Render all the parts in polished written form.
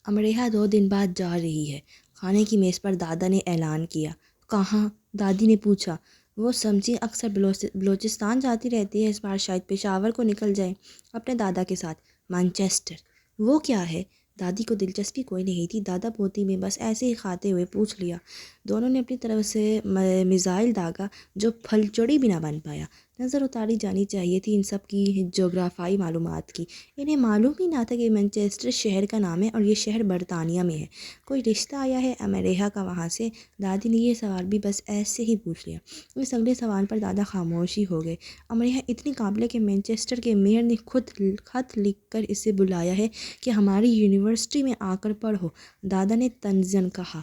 امریحہ 2 دن بعد جا رہی ہے۔ کھانے کی میز پر دادا نے اعلان کیا۔ کہاں؟ دادی نے پوچھا۔ وہ سمجھی اکثر بلوچستان جاتی رہتی ہے، اس بار شاید پشاور کو نکل جائے اپنے دادا کے ساتھ۔ مانچسٹر؟ وہ کیا ہے؟ دادی کو دلچسپی کوئی نہیں تھی، دادا پوتی میں بس ایسے ہی کھاتے ہوئے پوچھ لیا۔ دونوں نے اپنی طرف سے میزائل داغا جو پھل چوڑی بھی نہ بن پایا۔ نظر اتاری جانی چاہیے تھی ان سب کی جغرافیائی معلومات کی۔ انہیں معلوم ہی نہ تھا کہ مانچسٹر شہر کا نام ہے اور یہ شہر برطانیہ میں ہے۔ کوئی رشتہ آیا ہے امریحہ کا وہاں سے؟ دادی نے یہ سوال بھی بس ایسے ہی پوچھ لیا۔ اس اگلے سوال پر دادا خاموش ہی ہو گئے۔ امریحہ اتنی قابل ہے کہ مانچسٹر کے میئر نے خود خط لکھ کر اسے بلایا ہے کہ ہماری یونیورسٹی میں آ کر پڑھو، دادا نے طنزاً کہا۔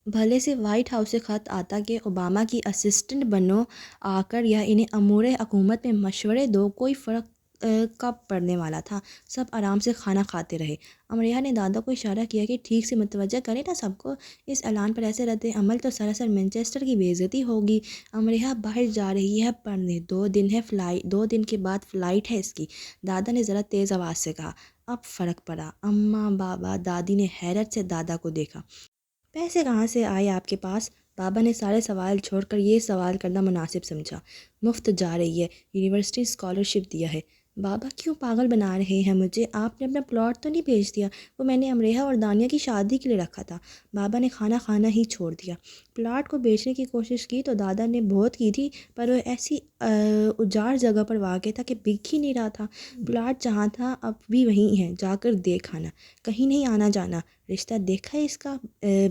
بھلے سے وائٹ ہاؤس سے خط آتا کہ اوباما کی اسسٹنٹ بنو آ کر یا انہیں امور حکومت میں مشورے دو، کوئی فرق کب پڑنے والا تھا۔ سب آرام سے کھانا کھاتے رہے۔ امریحہ نے دادا کو اشارہ کیا کہ ٹھیک سے متوجہ کرے نا سب کو، اس اعلان پر ایسے رد عمل تو سراسر مانچسٹر کی بے عزتی ہوگی۔ امریحہ باہر جا رہی ہے پڑھنے، 2 دن کے بعد فلائٹ ہے اس کی، دادا نے ذرا تیز آواز سے کہا۔ اب فرق پڑا۔ اماں، بابا، دادی نے حیرت سے دادا کو دیکھا۔ پیسے کہاں سے آئے آپ کے پاس؟ بابا نے سارے سوال چھوڑ کر یہ سوال کرنا مناسب سمجھا۔ مفت جا رہی ہے، یونیورسٹی اسکالرشپ دیا ہے۔ بابا کیوں پاگل بنا رہے ہیں مجھے؟ آپ نے اپنا پلاٹ تو نہیں بیچ دیا؟ وہ میں نے امریحہ اور دانیہ کی شادی کے لیے رکھا تھا۔ بابا نے کھانا کھانا ہی چھوڑ دیا۔ پلاٹ کو بیچنے کی کوشش کی تو دادا نے بہت کی تھی، پر وہ ایسی اجاڑ جگہ پر واقع تھا کہ بک ہی نہیں رہا تھا۔ پلاٹ جہاں تھا اب بھی وہیں ہے، جا کر دیکھ آنا، کہیں نہیں آنا جانا۔ رشتہ دیکھا ہے اس کا؟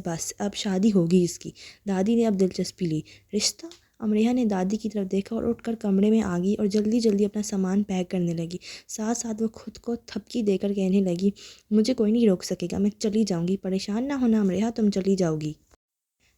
بس اب شادی ہوگی اس کی۔ دادی نے اب دلچسپی لی۔ رشتہ؟ امریحہ نے دادی کی طرف دیکھا اور اٹھ کر کمرے میں آ گئی اور جلدی جلدی اپنا سامان پیک کرنے لگی۔ ساتھ ساتھ وہ خود کو تھپکی دے کر کہنے لگی، مجھے کوئی نہیں روک سکے گا، میں چلی جاؤں گی۔ پریشان نہ ہونا امریحہ، تم چلی جاؤ گی۔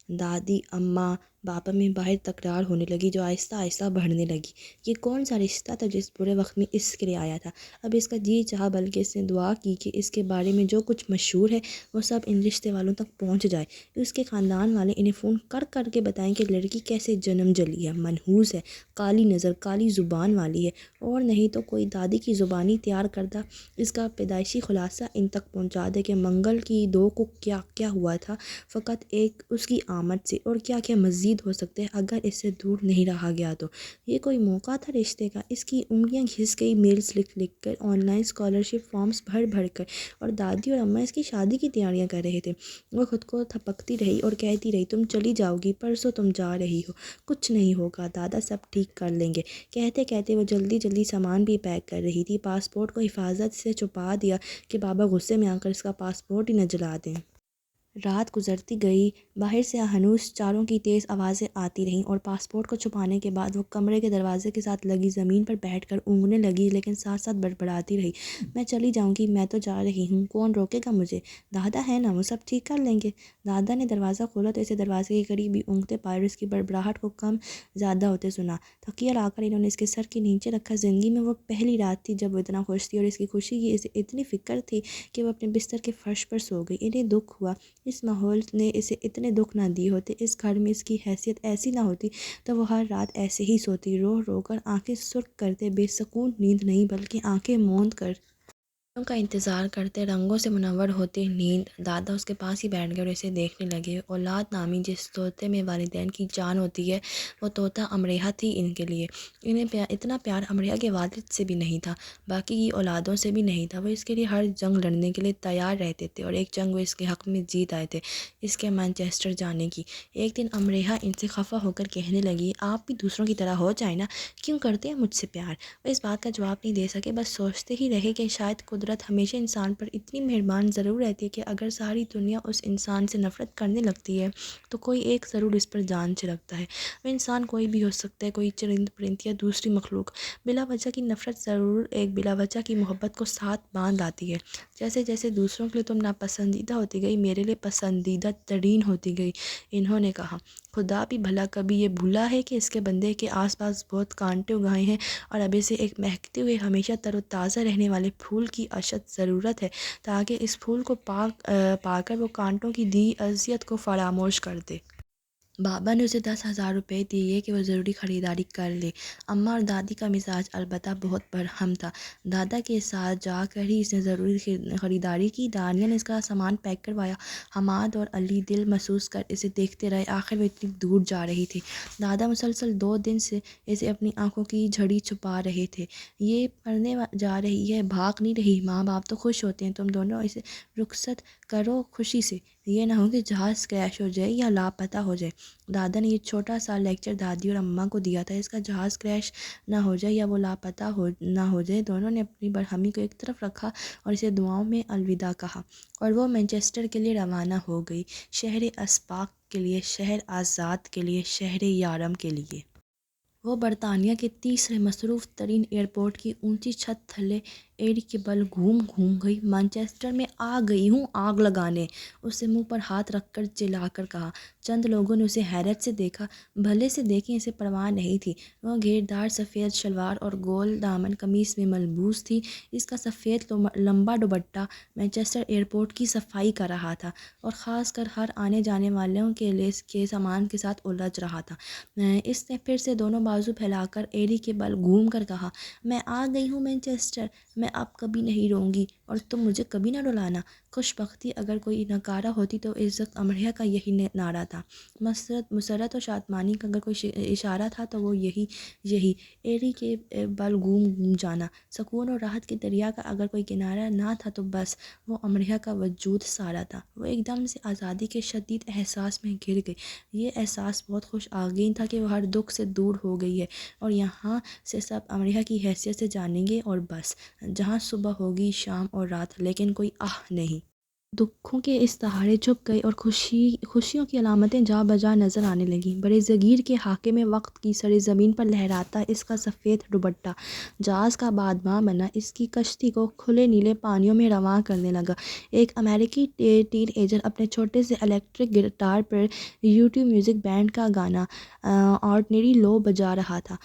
دادی، اماں، بابا میں باہر تکرار ہونے لگی جو آہستہ آہستہ بڑھنے لگی۔ یہ کون سا رشتہ تھا جس برے وقت میں اس کے لیے آیا تھا؟ اب اس کا جی چاہا، بلکہ اس نے دعا کی کہ اس کے بارے میں جو کچھ مشہور ہے وہ سب ان رشتے والوں تک پہنچ جائے، اس کے خاندان والے انہیں فون کر کر کے بتائیں کہ لڑکی کیسے جنم جلی ہے، منحوس ہے، کالی نظر، کالی زبان والی ہے، اور نہیں تو کوئی دادی کی زبانی تیار کردہ اس کا پیدائشی خلاصہ ان تک پہنچا دے کہ منگل کی 2 کو کیا کیا ہوا تھا، فقط ایک اس کی آمد سے، اور کیا کیا مزید ہو سکتے ہیں اگر اس سے دور نہیں رہا گیا تو۔ یہ کوئی موقع تھا رشتے کا؟ اس کی انگلیاں گھس گئی میلز لکھ لکھ کر، آن لائن اسکالرشپ فارمز بھر بھر کر، اور دادی اور اماں اس کی شادی کی تیاریاں کر رہے تھے۔ وہ خود کو تھپکتی رہی اور کہتی رہی، تم چلی جاؤ گی، پرسوں تم جا رہی ہو، کچھ نہیں ہوگا، دادا سب ٹھیک کر لیں گے۔ کہتے کہتے وہ جلدی جلدی سامان بھی پیک کر رہی تھی۔ پاسپورٹ کو حفاظت سے چھپا دیا کہ بابا غصے میں آ کر اس کا پاسپورٹ ہی نہ جلا دیں۔ رات گزرتی گئی، باہر سے ہنوز چاروں کی تیز آوازیں آتی رہیں، اور پاسپورٹ کو چھپانے کے بعد وہ کمرے کے دروازے کے ساتھ لگی زمین پر بیٹھ کر اونگنے لگی، لیکن ساتھ ساتھ بڑبڑاتی رہی، میں چلی جاؤں گی، میں تو جا رہی ہوں، کون روکے گا مجھے؟ دادا ہے نا، وہ سب ٹھیک کر لیں گے۔ دادا نے دروازہ کھولا تو اسے دروازے کے قریب ہی اونگتے پائے اور اس کی بڑبڑاہٹ کو کم زیادہ ہوتے سنا۔ تکیہ لا کر انہوں نے اس کے سر کے نیچے رکھا۔ زندگی میں وہ پہلی رات تھی جب وہ اتنا خوش تھی، اور اس کی خوشی کی اسے اتنی فکر تھی کہ وہ اپنے بستر کے فرش پر سو گئی۔ انہیں دکھ ہوا، اس ماحول نے اسے اتنے دکھ نہ دیے ہوتے، اس گھر میں اس کی حیثیت ایسی نہ ہوتی تو وہ ہر رات ایسے ہی سوتی، رو رو کر آنکھیں سرخ کرتے، بے سکون نیند نہیں بلکہ آنکھیں موند کر کا انتظار کرتے، رنگوں سے منور ہوتی نیند۔ دادا اس کے پاس ہی بیٹھ گئے اور اسے دیکھنے لگے۔ اولاد نامی جس طوطے میں والدین کی جان ہوتی ہے، وہ طوطا امریحہ تھی ان کے لیے۔ انہیں اتنا پیار امریحہ کے والد سے بھی نہیں تھا، باقی کی اولادوں سے بھی نہیں تھا۔ وہ اس کے لیے ہر جنگ لڑنے کے لیے تیار رہتے تھے، اور ایک جنگ وہ اس کے حق میں جیت آئے تھے، اس کے مانچسٹر جانے کی۔ ایک دن امریحہ ان سے خفا ہو کر کہنے لگی، آپ بھی دوسروں کی طرح ہو جائیں نا، کیوں کرتے ہیں مجھ سے پیار؟ وہ اس بات کا جواب نہیں دے سکے، بس سوچتے ہی رہے کہ شاید قدرت ہمیشہ انسان پر اتنی مہربان ضرور رہتی ہے کہ اگر ساری دنیا اس انسان سے نفرت کرنے لگتی ہے تو کوئی ایک ضرور اس پر جان چھڑکتا ہے۔ وہ انسان کوئی بھی ہو سکتا ہے، کوئی چرند پرند یا دوسری مخلوق، بلا وجہ کی نفرت ضرور ایک بلا وجہ کی محبت کو ساتھ باندھ آتی ہے۔ جیسے جیسے دوسروں کے لیے تم ناپسندیدہ ہوتی گئی، میرے لیے پسندیدہ ترین ہوتی گئی، انہوں نے کہا۔ خدا بھی بھلا کبھی یہ بھولا ہے کہ اس کے بندے کے آس پاس بہت کانٹے اگائے ہیں، اور اب اسے ایک مہکتے ہوئے ہمیشہ تر و تازہ رہنے والے پھول کی اشد ضرورت ہے تاکہ اس پھول کو پا کر وہ کانٹوں کی دی اذیت کو فراموش کر دے۔ بابا نے اسے 10,000 روپے دیے کہ وہ ضروری خریداری کر لے۔ اماں اور دادی کا مزاج البتہ بہت برہم تھا۔ دادا کے ساتھ جا کر ہی اس نے ضروری خریداری کی۔ دانیہ نے اس کا سامان پیک کروایا۔ حماد اور علی دل محسوس کر اسے دیکھتے رہے، آخر وہ اتنی دور جا رہی تھی۔ دادا مسلسل 2 دن سے اسے اپنی آنکھوں کی جھڑی چھپا رہے تھے۔ یہ پڑھنے جا رہی ہے، بھاگ نہیں رہی، ماں باپ تو خوش ہوتے ہیں، تم دونوں اسے رخصت کرو خوشی سے، یہ نہ ہو کہ جہاز کریش ہو جائے یا لاپتہ ہو جائے۔ دادا نے یہ چھوٹا سا لیکچر دادی اور اماں کو دیا تھا، اس کا جہاز کریش نہ ہو جائے یا وہ لاپتہ نہ ہو جائے۔ دونوں نے اپنی برہمی کو ایک طرف رکھا اور اسے دعاؤں میں الوداع کہا، اور وہ مانچسٹر کے لیے روانہ ہو گئی، شہر اسباق کے لیے، شہر آزاد کے لیے، شہر یارم کے لیے۔ وہ برطانیہ کے تیسرے مصروف ترین ایئرپورٹ کی اونچی چھت تھلے ایڑی کے بل گھوم گئی۔ مانچسٹر میں آ گئی ہوں آگ لگانے، اس سے منہ پر ہاتھ رکھ کر چلا کر کہا۔ چند لوگوں نے اسے حیرت سے دیکھا، بھلے سے دیکھیں، اسے پرواہ نہیں تھی۔ وہ گھیردار سفید شلوار اور گول دامن قمیص میں ملبوس تھی۔ اس کا سفید لمبا دوپٹہ مانچسٹر ایئرپورٹ کی صفائی کر رہا تھا اور خاص کر ہر آنے جانے والوں کے سامان کے ساتھ الجھ رہا تھا۔ اس نے پھر سے دونوں بازو پھیلا کر ایڑی کے بل گھوم کر کہا، میں آ گئی ہوں مانچسٹر، میں اب کبھی نہیں روں گی اور تم مجھے کبھی نہ رلانا۔ خوش بختی اگر کوئی نکارہ ہوتی تو اس وقت امریا کا یہی نعرہ تھا، مسرت اور شادمانی کا اگر کوئی اشارہ تھا تو وہ یہی ایڑی کے بل گھوم جانا۔ سکون اور راحت کے دریا کا اگر کوئی کنارہ نہ تھا تو بس وہ امریا کا وجود سارا تھا۔ وہ ایک دم سے آزادی کے شدید احساس میں گر گئی۔ یہ احساس بہت خوش آگین تھا کہ وہ ہر دکھ سے دور ہو گئی ہے اور یہاں سے سب امریا کی حیثیت سے جانیں گے، اور بس جہاں صبح ہوگی، شام اور رات، لیکن کوئی آہ نہیں۔ دکھوں کے استعارے چھپ گئے اور خوشیوں کی علامتیں جا بجا نظر آنے لگیں۔ بڑے زگیر کے حاکم وقت کی سرزمین پر لہراتا اس کا سفید دوپٹہ جہاز کا بادباں بنا، اس کی کشتی کو کھلے نیلے پانیوں میں رواں کرنے لگا۔ ایک امریکی ٹین ایجر اپنے چھوٹے سے الیکٹرک گٹار پر یوٹیوب میوزک بینڈ کا گانا آرڈنری لو بجا رہا تھا۔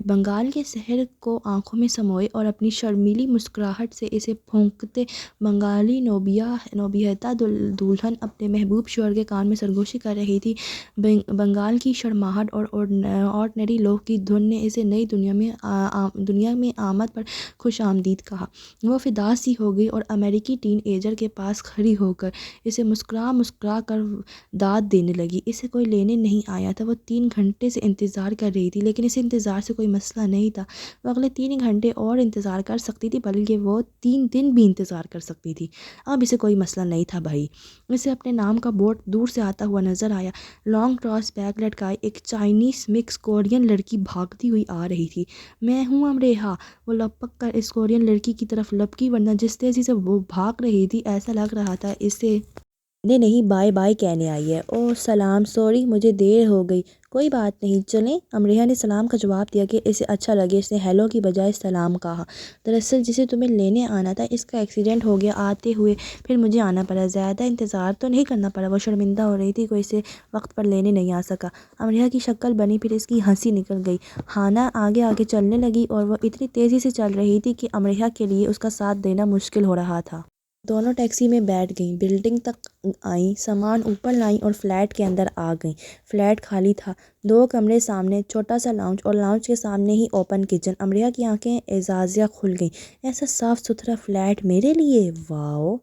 بنگال کے شہر کو آنکھوں میں سموئے اور اپنی شرمیلی مسکراہٹ سے اسے پھونکتے بنگالی نوبہتا دلہن اپنے محبوب شوہر کے کان میں سرگوشی کر رہی تھی۔ بنگال کی شرماہٹ اور آرڈنری لو کی دھن نے اسے نئی دنیا میں آمد پر خوش آمدید کہا۔ وہ فدا سی ہو گئی اور امریکی ٹین ایجر کے پاس کھڑی ہو کر اسے مسکرا کر داد دینے لگی۔ اسے کوئی لینے نہیں آیا تھا، وہ 3 گھنٹے سے انتظار کر رہی تھی، لیکن اس انتظار سے کوئی مسئلہ نہیں تھا۔ وہ اگلے 3 گھنٹے اور انتظار کر سکتی تھی، بلکہ وہ 3 دن بھی انتظار کر سکتی تھی۔ اب اسے کوئی مسئلہ نہیں تھا بھائی۔ اسے اپنے نام کا بورڈ دور سے آتا ہوا نظر آیا۔ لانگ کراس بیگ لٹکائے ایک چائنیز مکس کورین لڑکی بھاگتی ہوئی آ رہی تھی۔ میں ہوں امریہا، وہ لپک کر اس کورین لڑکی کی طرف لپکی، ورنہ جس تیزی سے وہ بھاگ رہی تھی ایسا لگ رہا تھا اسے نہیں بائے بائے کہنے آئی ہے۔ اوہ سلام، سوری مجھے دیر ہو گئی۔ کوئی بات نہیں، چلیں۔ امریہ نے سلام کا جواب دیا کہ اسے اچھا لگے۔ اس نے ہیلو کی بجائے سلام کہا۔ دراصل جسے تمہیں لینے آنا تھا اس کا ایکسیڈنٹ ہو گیا آتے ہوئے، پھر مجھے آنا پڑا۔ زیادہ انتظار تو نہیں کرنا پڑا؟ وہ شرمندہ ہو رہی تھی، کوئی اسے وقت پر لینے نہیں آ سکا۔ امریہ کی شکل بنی، پھر اس کی ہنسی نکل گئی۔ ہانا آگے آگے چلنے لگی اور وہ اتنی تیزی سے چل رہی تھی کہ امریہ کے لیے اس کا ساتھ دینا مشکل ہو رہا تھا۔ دونوں ٹیکسی میں بیٹھ گئیں، بلڈنگ تک آئیں، سامان اوپر لائیں اور فلیٹ کے اندر آ گئیں۔ فلیٹ خالی تھا، 2 کمرے سامنے چھوٹا سا لاؤنج اور لاؤنج کے سامنے ہی اوپن کچن۔ امریہ کی آنکھیں اعزازیہ کھل گئیں۔ ایسا صاف ستھرا فلیٹ میرے لیے، واؤ!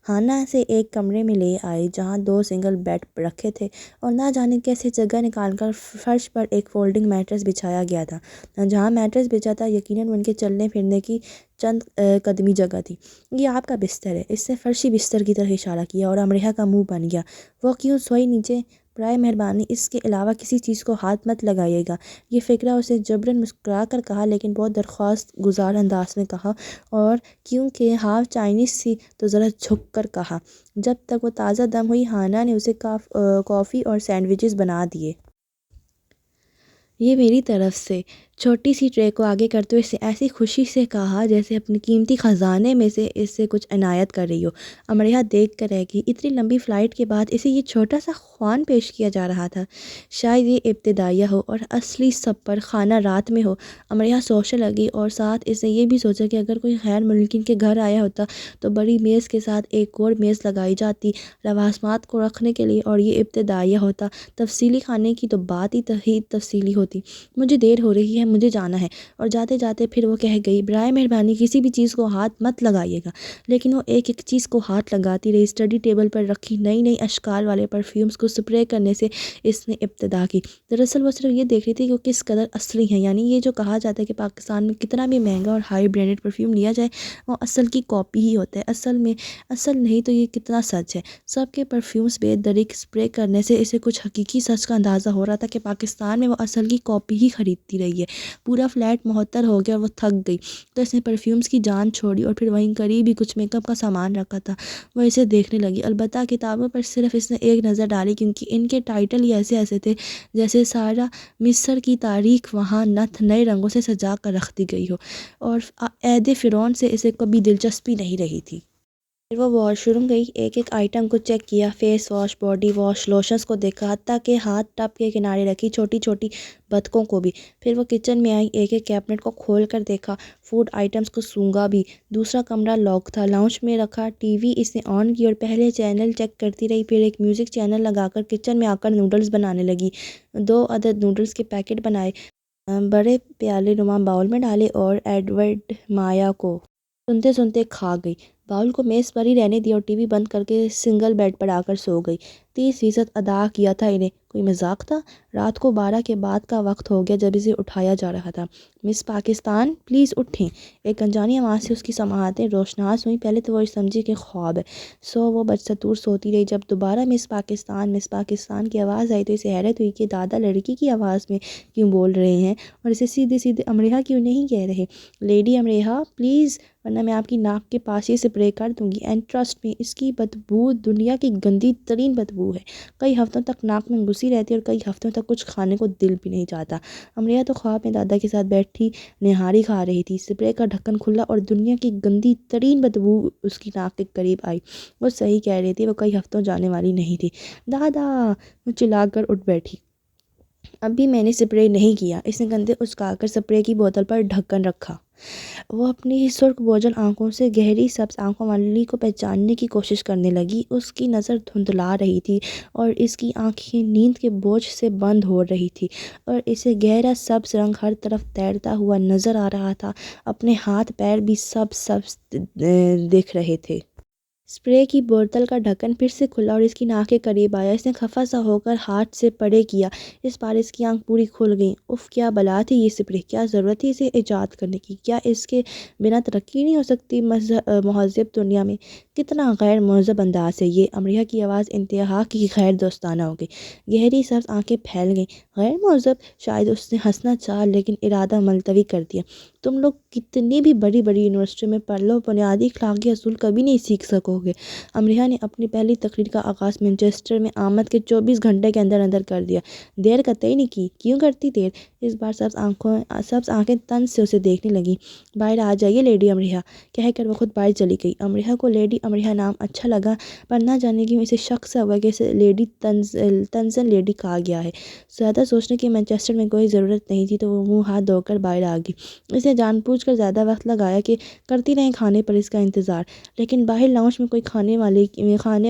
ہانا اسے ایک کمرے میں لے آئی جہاں 2 سنگل بیڈ رکھے تھے اور نہ جانے کیسے جگہ نکال کر فرش پر ایک فولڈنگ میٹرس بچھایا گیا تھا۔ جہاں میٹرس بچھا تھا یقیناً ان کے چلنے پھرنے کی چند قدمی جگہ تھی۔ یہ آپ کا بستر ہے، اس نے فرشی بستر کی طرف اشارہ کیا اور امریہ کا منہ بن گیا۔ وہ کیوں سوئی نیچے؟ برائے مہربانی اس کے علاوہ کسی چیز کو ہاتھ مت لگائیے گا، یہ فقرہ اسے جبراً مسکرا کر کہا، لیکن بہت درخواست گزار انداز میں کہا، اور کیونکہ ہاف چائنیز تھی تو ذرا جھک کر کہا۔ جب تک وہ تازہ دم ہوئی ہانا نے اسے کافی اور سینڈوچز بنا دیے۔ یہ میری طرف سے۔ چھوٹی سی ٹرے کو آگے کرتے ہوئے اسے ایسی خوشی سے کہا جیسے اپنے قیمتی خزانے میں سے اس سے کچھ عنایت کر رہی ہو۔ امریہ دیکھ کر رہ گئی، اتنی لمبی فلائٹ کے بعد اسے یہ چھوٹا سا خوان پیش کیا جا رہا تھا۔ شاید یہ ابتدائیہ ہو اور اصلی سفر خانہ رات میں ہو۔ امریہ سوچنے لگی اور ساتھ اس نے یہ بھی سوچا کہ اگر کوئی غیر ملکین کے گھر آیا ہوتا تو بڑی میز کے ساتھ ایک اور میز لگائی جاتی لوازمات کو رکھنے کے لیے، اور یہ ابتدائیہ ہوتا۔ تفصیلی خانے کی تو بات ہی تفصیلی ہوتی۔ مجھے دیر ہو رہی ہے، مجھے جانا ہے۔ اور جاتے جاتے پھر وہ کہہ گئی، برائے مہربانی کسی بھی چیز کو ہاتھ مت لگائیے گا۔ لیکن وہ ایک ایک چیز کو ہاتھ لگاتی رہی۔ اسٹڈی ٹیبل پر رکھی نئی نئی اشکال والے پرفیومز کو سپرے کرنے سے اس نے ابتدا کی۔ دراصل وہ صرف یہ دیکھ رہی تھی کہ وہ کس قدر اصلی ہیں، یعنی یہ جو کہا جاتا ہے کہ پاکستان میں کتنا بھی مہنگا اور ہائی برانڈڈ پرفیوم لیا جائے وہ اصل کی کاپی ہی ہوتا ہے، اصل نہیں تو یہ کتنا سچ ہے۔ سب کے پرفیومز بے دریغ سپرے کرنے سے اسے کچھ حقیقی سچ کا اندازہ ہو رہا تھا کہ پاکستان میں وہ اصل کی کاپی ہی خریدتی رہی ہے۔ پورا فلیٹ معطر ہو گیا اور وہ تھک گئی، تو اس نے پرفیومز کی جان چھوڑی اور پھر وہیں قریب ہی کچھ میک اپ کا سامان رکھا تھا، وہ اسے دیکھنے لگی۔ البتہ کتابوں پر صرف اس نے ایک نظر ڈالی، کیونکہ ان کے ٹائٹل ہی ایسے تھے جیسے سارا مصر کی تاریخ وہاں نت نئے رنگوں سے سجا کر رکھ دی گئی ہو، اور عہد فرعون سے اسے کبھی دلچسپی نہیں رہی تھی۔ پھر وہ واش روم گئی، ایک ایک آئٹم کو چیک کیا، فیس واش، باڈی واش، لوشنز کو دیکھا، حتیٰ کہ ہاتھ ٹب کے کنارے رکھی چھوٹی چھوٹی بطخوں کو بھی۔ پھر وہ کچن میں آئی، ایک ایک کیبنٹ کو کھول کر دیکھا، فوڈ آئٹمز کو سونگھا بھی۔ دوسرا کمرہ لاک تھا، لاؤنج میں رکھا ٹی وی اس نے آن کی اور پہلے چینل چیک کرتی رہی، پھر ایک میوزک چینل لگا کر کچن میں آ کر نوڈلز بنانے لگی۔ 2 عدد نوڈلز کے پیکٹ بنائے، بڑے پیالے نما باؤل میں ڈالے اور ایڈورڈ مایا کو سنتے سنتے کھا گئی۔ باؤل کو میز پر ہی رہنے دیا اور ٹی وی بند کر کے سنگل بیڈ پر آ کر سو گئی۔ 30% ادا کیا تھا انہیں، کوئی مذاق تھا؟ رات کو 12 کے بعد کا وقت ہو گیا جب اسے اٹھایا جا رہا تھا۔ مس پاکستان پلیز اٹھیں، ایک انجانی آواز سے اس کی سماعتیں روشناس ہوئیں۔ پہلے تو وہ سمجھی کہ خواب ہے، وہ بدستور سوتی رہی۔ جب دوبارہ مس پاکستان کی آواز آئی تو اسے حیرت ہوئی کہ دادا لڑکی کی آواز میں کیوں بول رہے ہیں اور اسے سیدھے سیدھے امریہ کیوں نہیں کہہ رہے۔ لیڈی امریہ پلیز، ورنہ میں آپ کی ناک کے پاس ہی سپرے کر دوں گی، اینڈ ٹرسٹ می، اس کی بدبو دنیا کی گندی ترین بدبو ہے، کئی ہفتوں تک ناک میں گھسی رہتی ہے اور کئی ہفتوں تک کچھ کھانے کو دل بھی نہیں چاہتا۔ امریہ تو خواب میں دادا کے ساتھ بیٹھی نہاری کھا رہی تھی، سپرے کا ڈھکن کھلا اور دنیا کی گندی ترین بدبو اس کی ناک کے قریب آئی۔ وہ صحیح کہہ رہی تھی، وہ کئی ہفتوں جانے والی نہیں تھی۔ دادا، وہ چلا کر اٹھ بیٹھی، اب بھی میں نے سپرے نہیں کیا۔ اس نے کندھے اچکا کر سپرے کی بوتل پر ڈھکن رکھا۔ وہ اپنی سرخ بوجھل آنکھوں سے گہری سبز آنکھوں والی کو پہچاننے کی کوشش کرنے لگی۔ اس کی نظر دھندلا رہی تھی اور اس کی آنکھیں نیند کے بوجھ سے بند ہو رہی تھی، اور اسے گہرا سبز رنگ ہر طرف تیرتا ہوا نظر آ رہا تھا۔ اپنے ہاتھ پیر بھی سبز دکھ رہے تھے۔ سپرے کی بوتل کا ڈھکن پھر سے کھلا اور اس کی ناک کے قریب آیا۔ اس نے خفا سا ہو کر ہاتھ سے پرے کیا، اس بار اس کی آنکھ پوری کھل گئی۔ اف، کیا بلا تھی یہ سپرے، کیا ضرورت تھی اسے ایجاد کرنے کی، کیا اس کے بنا ترقی نہیں ہو سکتی مہذب دنیا میں؟ کتنا غیر مہذب انداز ہے یہ۔ امریہ کی آواز انتہا کی غیر دوستانہ ہو گئی، گہری سبز آنکھیں پھیل گئیں۔ غیر مہذب؟ شاید اس نے ہنسنا چاہا لیکن ارادہ ملتوی کر دیا۔ تم لوگ کتنی بھی بڑی بڑی یونیورسٹیوں میں پڑھ لو، بنیادی اخلاقی اصول کبھی نہیں سیکھ سکو گے۔ امریہ نے اپنی پہلی تقریر کا آغاز مانچسٹر میں آمد کے 24 گھنٹے کے اندر اندر کر دیا۔ دیر قطعی نہیں کی، کیوں کرتی دیر؟ اس بار سبز آنکھیں طنز سے اسے دیکھنے لگیں۔ باہر آ جائیے لیڈی امریہ، کہہ کر وہ خود باہر چلی گئی۔ امریہ کو لیڈی امریہ نام اچھا لگا، پر نہ جانے کیوں اسے شک سا ہوا کہ اسے لیڈی تنزن لیڈی کہا گیا ہے۔ زیادہ سوچنے کی مانچسٹر میں کوئی ضرورت نہیں تھی، تو وہ منہ ہاتھ دھو کر باہر آ گئی۔ اس نے جان بوجھ کر زیادہ وقت لگایا کہ کرتی رہیں کھانے پر اس کا انتظار، لیکن باہر لاؤنج میں کوئی کھانے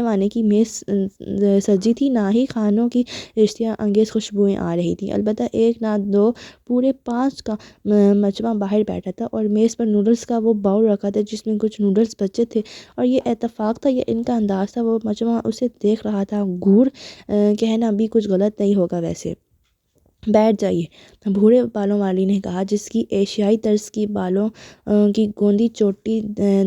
وانے کی میز سجی تھی، نہ ہی کھانوں کی اشتہا انگیز خوشبوئیں آ رہی تھیں۔ البتہ ایک نہ دو، پورے 5 کا مجمع باہر بیٹھا تھا اور میز پر نوڈلز کا وہ باؤل رکھا تھا جس میں کچھ نوڈلز بچے تھے، اور یہ اتفاق تھا یا ان کا انداز تھا، وہ مجمع اسے دیکھ رہا تھا۔ گھور کہنا بھی کچھ غلط نہیں ہوگا ویسے۔ بیٹھ جائیے، بھورے بالوں والی نے کہا، جس کی ایشیائی طرز کی بالوں کی گوندی چوٹی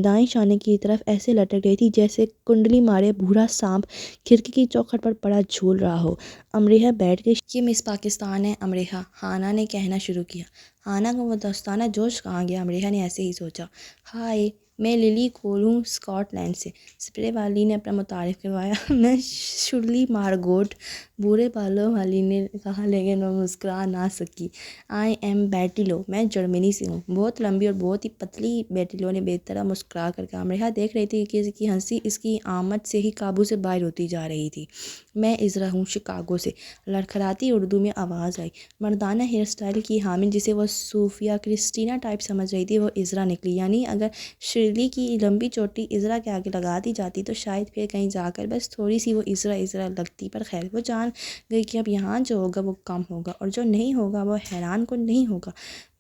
دائیں شانے کی طرف ایسے لٹک رہی تھی جیسے کنڈلی مارے بھورا سانپ کھڑکی کی چوکھٹ پر پڑا جھول رہا ہو۔ امریہ بیٹھ گئی۔ یہ مس پاکستان ہے امریہ، ہانا نے کہنا شروع کیا۔ ہانا کا وہ دوستانہ جوش کہاں گیا؟ امریہ نے ایسے ہی سوچا۔ ہائے، میں للی کول ہوں اسکاٹ لینڈ سے، اسپرے والی نے اپنا متعارف کروایا۔ میں شرلی مارگوٹ، بورے بالوں والی نے کہا، لیکن وہ مسکرا نہ سکی۔ آئی ایم بیٹی لو، میں جرمنی سے ہوں۔ بہت لمبی اور بہت ہی پتلی بیٹی لو نے بے طرح مسکرا کر کہا۔ امریحہ دیکھ رہی تھی کہ اس کی ہنسی اس کی آمد سے ہی قابو سے باہر ہوتی جا رہی تھی۔ میں عذرا ہوں، شکاگو سے، لڑکھڑاتی اردو میں آواز آئی۔ مردانہ ہیئر اسٹائل کی حامل، جسے وہ صوفیہ کرسٹینا ٹائپ سمجھ رہی تھی، وہ عذرا نکلی۔ یعنی اگر شرلی کی لمبی چوٹی عذرا کے آگے لگا دی جاتی تو شاید پھر کہیں جا کر بس تھوڑی سی وہ عذرا لگتی، پر خیر وہ جان گئی کہ اب یہاں جو ہوگا وہ کم ہوگا، اور جو نہیں ہوگا وہ حیران کن نہیں ہوگا۔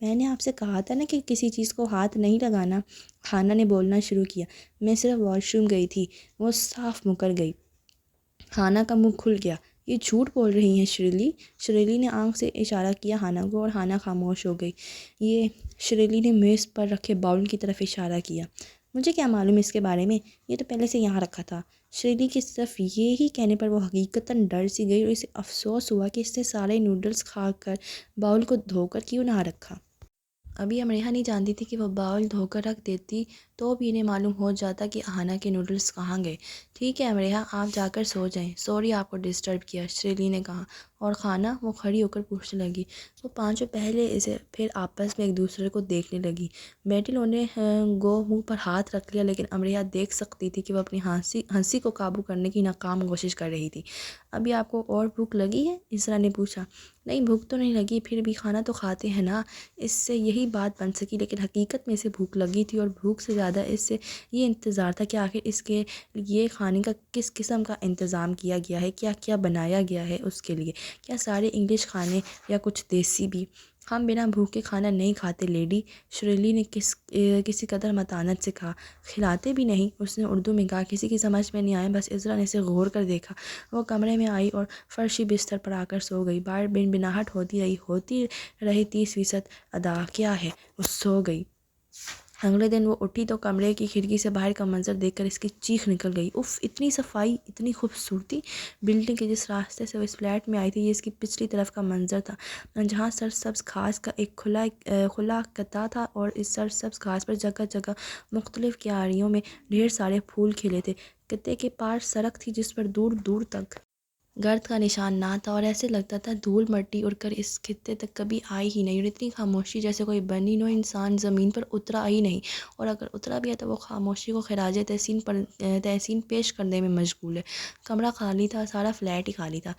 میں نے آپ سے کہا تھا نا کہ کسی چیز کو ہاتھ نہیں لگانا، خانہ نے بولنا شروع کیا۔ میں صرف واش روم گئی تھی، وہ صاف مکر گئی۔ خانہ کا منہ کھل گیا۔ یہ جھوٹ بول رہی ہیں شرلی؟ شرلی نے آنکھ سے اشارہ کیا ہانا کو، اور ہانا خاموش ہو گئی۔ یہ شرلی نے میز پر رکھے باؤل کی طرف اشارہ کیا۔ مجھے کیا معلوم اس کے بارے میں، یہ تو پہلے سے یہاں رکھا تھا۔ شرلی کی صرف یہی کہنے پر وہ حقیقتاً ڈر سی گئی، اور اسے افسوس ہوا کہ اس نے سارے نوڈلز کھا کر باؤل کو دھو کر کیوں نہ رکھا۔ ابھی امریحہ نہیں جانتی تھی کہ وہ باؤل دھو کر رکھ دیتی تو بھی انہیں معلوم ہو جاتا کہ ہانا کے نوڈلز کہاں گئے۔ ٹھیک ہے امریحہ، آپ جا کر سو جائیں۔ سوری آپ کو ڈسٹرب کیا، شرلی نے کہا۔ اور خانہ؟ وہ کھڑی ہو کر پوچھنے لگی۔ وہ پانچوں پہلے اسے پھر آپس میں ایک دوسرے کو دیکھنے لگی۔ بیٹی لو نے گو منہ پر ہاتھ رکھ لیا، لیکن امریحہ دیکھ سکتی تھی کہ وہ اپنی ہنسی کو قابو کرنے کی ناکام کوشش کر رہی تھی۔ ابھی آپ کو اور بھوک لگی ہے؟ عذرا نے پوچھا۔ نہیں، بھوک تو نہیں لگی، پھر بھی کھانا تو کھاتے ہیں نا۔ اس سے یہی بات بن سکی، لیکن حقیقت میں اسے بھوک لگی تھی، اور بھوک سے زیادہ اس سے یہ انتظار تھا کہ آخر اس کے لیے کھانے کا کس قسم کا انتظام کیا گیا ہے، کیا کیا بنایا گیا ہے اس کے لیے، کیا سارے انگلش کھانے یا کچھ دیسی بھی۔ ہم بنا بھوکے کھانا نہیں کھاتے لیڈی، شرلی نے کسی قدر متانت سے کہا۔ کھلاتے بھی نہیں، اس نے اردو میں کہا۔ کسی کی سمجھ میں نہیں آیا، بس عذرا نے اسے غور کر دیکھا۔ وہ کمرے میں آئی اور فرشی بستر پر آ کر سو گئی۔ باہر بنبناہٹ ہوتی رہی 30% ادا کیا ہے، وہ سو گئی۔ اگلے دن وہ اٹھی تو کمرے کی کھڑکی سے باہر کا منظر دیکھ کر اس کی چیخ نکل گئی۔ اف، اتنی صفائی، اتنی خوبصورتی! بلڈنگ کے جس راستے سے وہ اس فلیٹ میں آئی تھی، یہ اس کی پچھلی طرف کا منظر تھا، جہاں سرسبز گھاس کا ایک کھلا قطعہ تھا، اور اس سرسبز گھاس پر جگہ جگہ مختلف کیاریوں میں ڈھیر سارے پھول کھلے تھے۔ قطعے کے پار سڑک تھی جس پر دور دور تک گرد کا نشان نہ تھا، اور ایسے لگتا تھا دھول مٹی اڑ کر اس خطے تک کبھی آئی ہی نہیں، اور اتنی خاموشی جیسے کوئی بنی نوع انسان زمین پر اترا ہی نہیں، اور اگر اترا بھی ہے تو وہ خاموشی کو خراج تحسین پیش کرنے میں مشغول ہے۔ کمرہ خالی تھا، سارا فلیٹ ہی خالی تھا۔